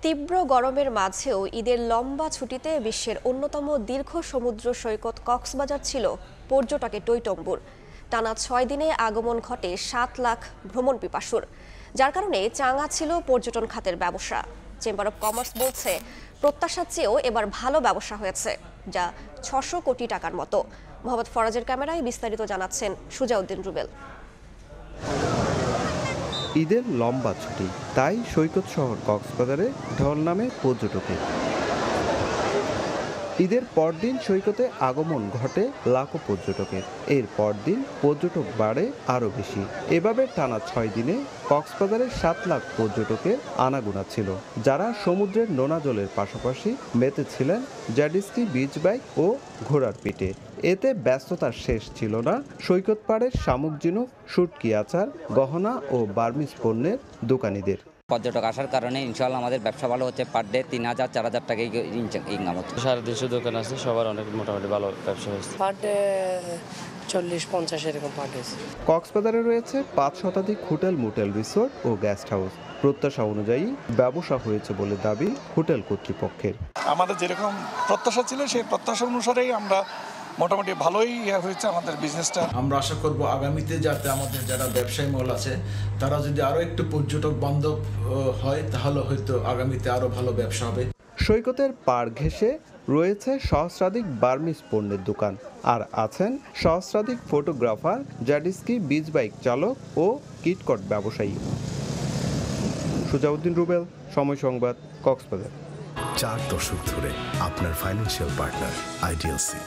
তীব্র গরমের মাঝেও ঈদের লম্বা ছুটিতে বিশ্বের অন্যতম দীর্ঘ সমুদ্র সৈকত কক্সবাজার ছিল পর্যটকে টইটম্বুর। টানা ৬ দিনে আগমন ঘটে ৭ লাখ ভ্রমণ পিপাসুর, যার কারণে চাঙা ছিল পর্যটন খাতের ব্যবসা। চেম্বার অব কমার্স বলছে, প্রত্যাশার চেয়েও এবার ভালো ব্যবসা হয়েছে, যা ৬০০ কোটি টাকার মতো। মোহাম্মদ ফরাজের ক্যামেরায় বিস্তারিত জানাচ্ছেন সুজাউদ্দিন রুবেল। ঈদের লম্বা ছুটি, তাই সৈকত শহর কক্সবাজারে ঢল নামে পর্যটকের। ঈদের পরদিন সৈকতে আগমন ঘটে লাখো পর্যটকের। এর পরদিন পর্যটক বাড়ে আরও বেশি। এভাবে টানা ৬ দিনে কক্সবাজারে ৭ লাখ পর্যটকের আনাগোনা ছিল, যারা সমুদ্রের নোনা জলের পাশাপাশি মেতেছিলেন জেটস্কি, বিচ বাইক ও ঘোড়ার পিঠে। এতে ব্যস্ততার শেষ ছিল না সৈকত পাড়ের শামুক ঝিনুক, শুটকি, আচার, গহনা ও বার্মিজ পণ্যের দোকানিদের। পর্যটক আসার কারণে ইনশাআল্লাহ আমাদের ব্যবসা ভালো হচ্ছে। পার ডে ৩,০০০-৪,০০০ টাকা ইনকাম হচ্ছে। ৩৫০ দোকান আছে, সবার অনেক মোটামুটি ভালো ব্যবসা হচ্ছে। পার ডে ৪০-৫০ এরকম পার ডে। কক্সবাজারে রয়েছে ৫ শতাধিক হোটেল, মোটেল, রিসোর্ট ও গেস্ট হাউস। প্রত্যাশা অনুযায়ী ব্যবসা হয়েছে বলে দাবি হোটেল কর্তৃপক্ষের। আমাদের যেরকম প্রত্যাশা ছিল সেই প্রত্যাশা অনুসারেই আমরা মোটামুটি ভালোই হয়েছে আমাদের বিজনেসটা। আমরা আশা করব আগামীতে যাতে আমাদের যারা ব্যবসায়ী মহল আছে তারা যদি আরো একটু পর্যটক বান্ধব হয়, তাহলে হয়তো আগামীতে আরো ভালো ব্যবসা হবে। সৈকতের পাড় ঘেঁষে রয়েছে সহস্রাধিক বার্মিজ পণ্যের দোকান, আর আছেন সহস্রাধিক ফটোগ্রাফার, জেটস্কি, বিচ বাইক চালক ও কিটকট ব্যবসায়ী। সুজাউদ্দিন রুবেল, সময় সংবাদ, কক্সবাজার। 4 দশক ধরে আপনার ফাইন্যান্সিয়াল পার্টনার আইডিএলসি।